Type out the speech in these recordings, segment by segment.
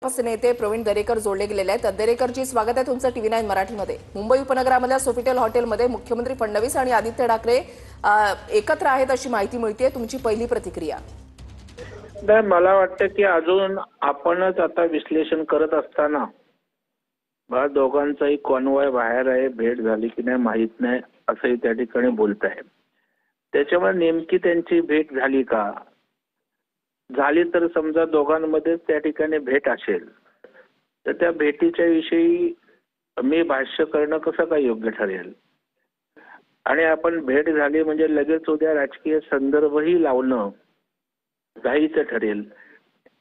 भाजपचे नेते प्रवीण दरेकर जोडले गेलेले आहेत। दरेकरजी, स्वागत आहे तुमचं TV9 मराठीमध्ये। मुंबई उपनगरामधल्या सोफिटेल हॉटेलमध्ये मुख्यमंत्री फडणवीस आणि आदित्य ठाकरे एकत्र आहेत अशी माहिती मिळते। तुमची पहिली प्रतिक्रिया? नाही, मला वाटतं की अजून आपणच आता विश्लेषण करत असताना दोघांचाही कॉन्वॉय बाहेर आहे, भेट झाली की नाही माहित नाही असंही त्या ठिकाणी बोलत आहे। त्याच्यामुळे नेमकी त्यांची भेट झाली का, झाली तर समजा दोघांमध्ये त्या ठिकाणी भेट असेल तर त्या भेटीच्या विषयी मी भाष्य करणं कसं काय योग्य ठरेल? आणि आपण भेट झाली म्हणजे लगेच उद्या राजकीय संदर्भही लावणं घाईचं ठरेल।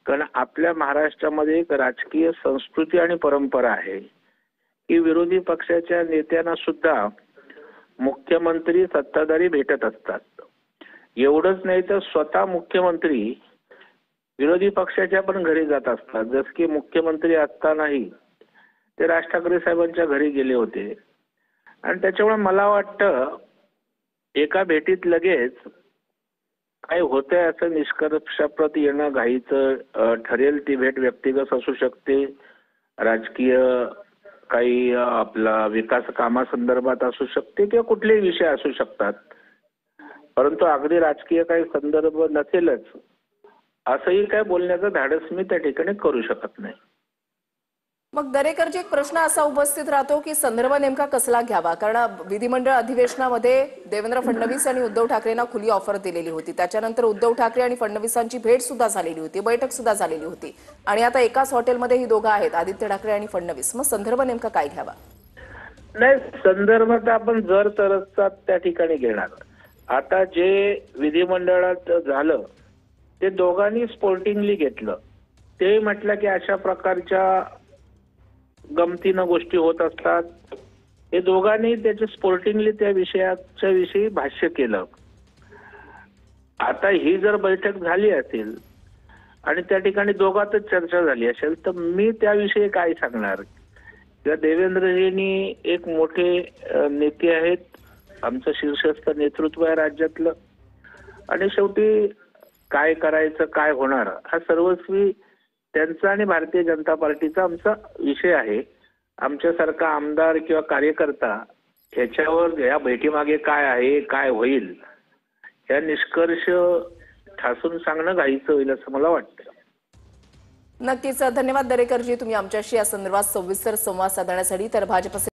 कारण आपल्या महाराष्ट्रामध्ये एक राजकीय संस्कृती आणि परंपरा आहे की विरोधी पक्षाच्या नेत्यांना सुद्धा मुख्यमंत्री सत्ताधारी भेटत असतात। एवढंच नाही तर स्वतः मुख्यमंत्री विरोधी पक्षाच्या पण घरी जात असतात। जस की मुख्यमंत्री असतानाही ते राज ठाकरे साहेबांच्या घरी गेले होते। आणि त्याच्यामुळे मला वाटतं एका भेटीत लगेच काय होतंय असं निष्कर्षाप्रत येणं घाईचं ठरेल। ती भेट व्यक्तिगत असू शकते, राजकीय काही आपला विकास कामासंदर्भात असू शकते किंवा कुठलेही विषय असू शकतात, परंतु अगदी राजकीय काही संदर्भ नसेलच असंही काय बोलण्याचं धाडस मी त्या ठिकाणी करू शकत नाही। मग दरेकरजी, एक प्रश्न असा उपस्थित राहतो की संदर्भ नेमका कसला घ्यावा? कारण विधिमंडळ अधिवेशनामध्ये देवेंद्र फडणवीस आणि उद्धव ठाकरेंना खुली ऑफर दिलेली होती। त्याच्यानंतर उद्धव ठाकरे आणि फडणवीसांची भेट सुद्धा झालेली होती, बैठक सुद्धा झालेली होती आणि आता एकाच हॉटेलमध्ये ही दोघं आहेत, आदित्य ठाकरे आणि फडणवीस। मग संदर्भ नेमका काय घ्यावा? नाही, संदर्भ तर आपण जर तरच त्या ठिकाणी घेणार। आता जे विधिमंडळात झालं ते दोघांनी स्पोर्टिंगली घेतलं। ते म्हटलं की अशा प्रकारच्या गमतीनं गोष्टी होत असतात। हे दोघांनी त्याचे स्पोर्टिंगली त्या विषयाच्या विषयी भाष्य केलं। आता ही जर बैठक झाली असेल आणि त्या ठिकाणी दोघांतच चर्चा झाली असेल तर मी त्याविषयी काय सांगणार? किंवा देवेंद्रजींनी एक मोठे नेते आहेत, आमचं शीर्षस्थ नेतृत्व आहे राज्यातलं, आणि शेवटी काय करायचं काय होणार हा सर्वस्वी त्यांचा आणि भारतीय जनता पार्टीचा आमचा विषय आहे। आमच्यासारखा आमदार किंवा कार्यकर्ता ह्याच्यावर या भेटीमागे काय आहे, काय होईल या निष्कर्ष ठासून सांगणं घाईचं होईल असं मला वाटतं। नक्कीच, धन्यवाद दरेकरजी, तुम्ही आमच्याशी या संदर्भात सविस्तर संवाद साधण्यासाठी। तर भाजपचे